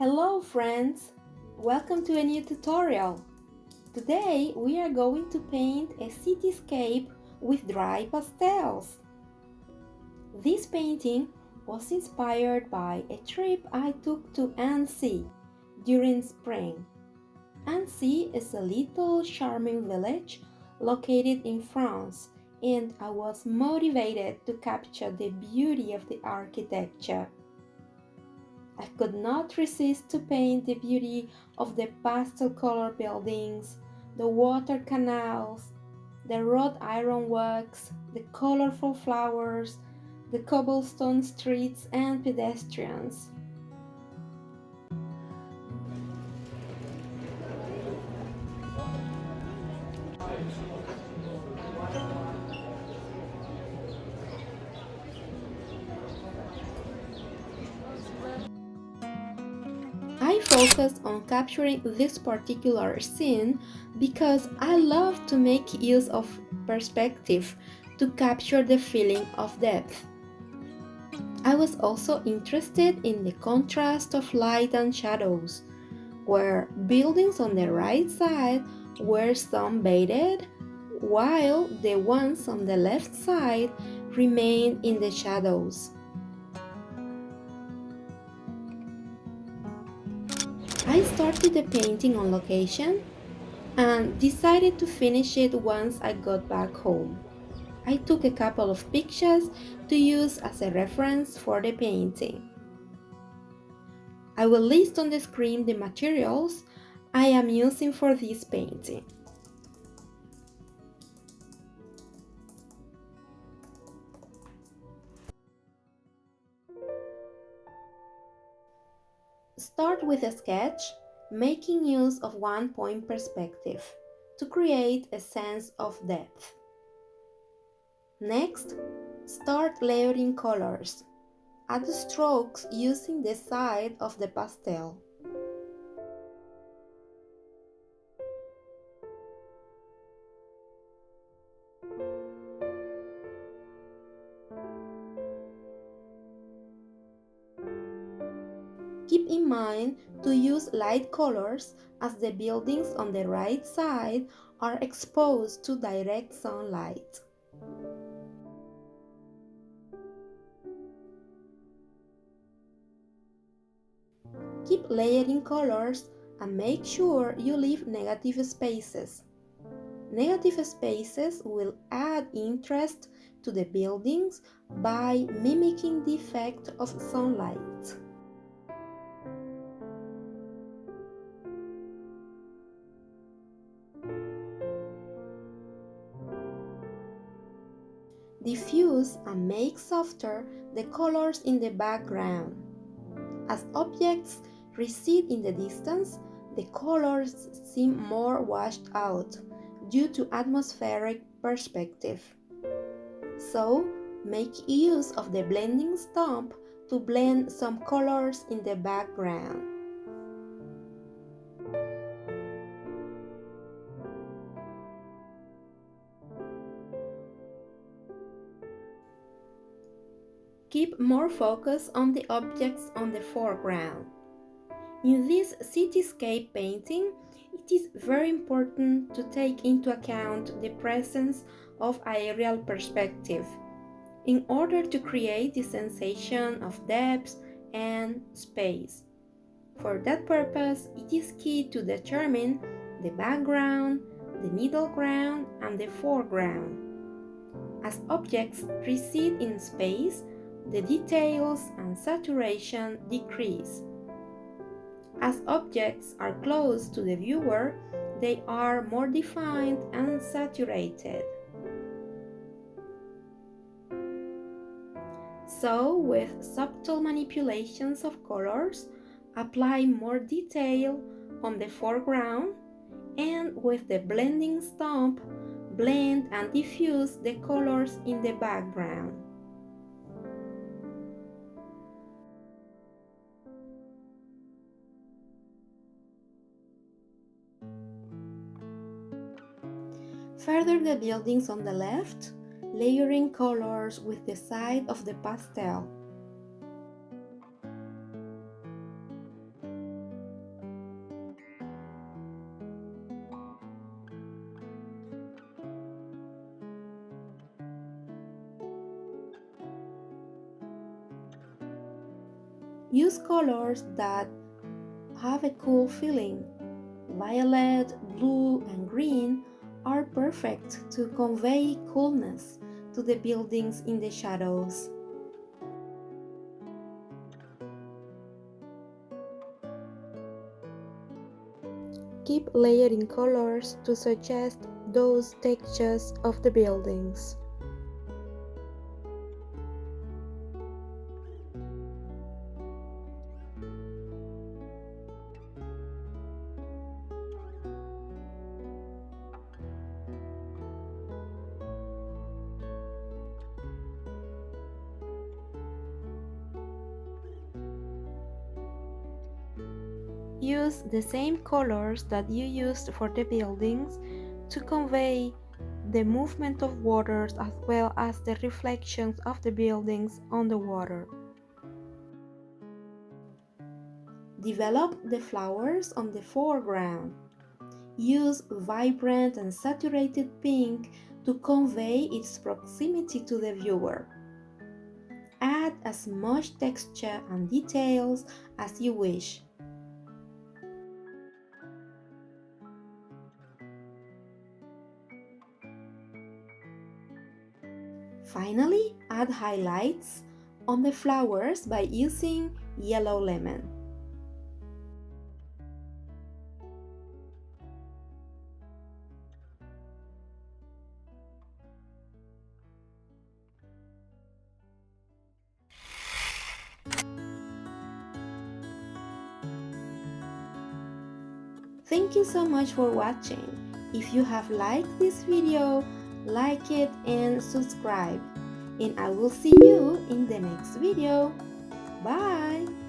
Hello friends! Welcome to a new tutorial. Today we are going to paint a cityscape with dry pastels. This painting was inspired by a trip I took to Annecy during spring. Annecy is a little charming village located in France, and I was motivated to capture the beauty of the architecture. I could not resist to paint the beauty of the pastel color buildings, the water canals, the wrought iron works, the colorful flowers, the cobblestone streets and pedestrians. I focused on capturing this particular scene because I love to make use of perspective to capture the feeling of depth. I was also interested in the contrast of light and shadows, where buildings on the right side were sunbathed, while the ones on the left side remained in the shadows. I started the painting on location and decided to finish it once I got back home. I took a couple of pictures to use as a reference for the painting. I will list on the screen the materials I am using for this painting. Start with a sketch, making use of one-point perspective to create a sense of depth. Next, start layering colors. Add strokes using the side of the pastel. Keep in mind to use light colors as the buildings on the right side are exposed to direct sunlight. Keep layering colors and make sure you leave negative spaces. Negative spaces will add interest to the buildings by mimicking the effect of sunlight. Diffuse and make softer the colors in the background. As objects recede in the distance, the colors seem more washed out due to atmospheric perspective. So, make use of the blending stump to blend some colors in the background. Keep more focus on the objects on the foreground. In this cityscape painting, it is very important to take into account the presence of aerial perspective in order to create the sensation of depth and space. For that purpose, it is key to determine the background, the middle ground, and the foreground. As objects recede in space, the details and saturation decrease. As objects are close to the viewer, they are more defined and saturated. So, with subtle manipulations of colors, apply more detail on the foreground, and with the blending stump, blend and diffuse the colors in the background. Further the buildings on the left, layering colors with the side of the pastel. Use colors that have a cool feeling. Violet, blue, and green are perfect to convey coolness to the buildings in the shadows. Keep layering colors to suggest those textures of the buildings. Use the same colors that you used for the buildings to convey the movement of waters as well as the reflections of the buildings on the water. Develop the flowers on the foreground. Use vibrant and saturated pink to convey its proximity to the viewer. Add as much texture and details as you wish. Finally, add highlights on the flowers by using yellow lemon. Thank you so much for watching. If you have liked this video, like it and subscribe. And I will see you in the next video. Bye!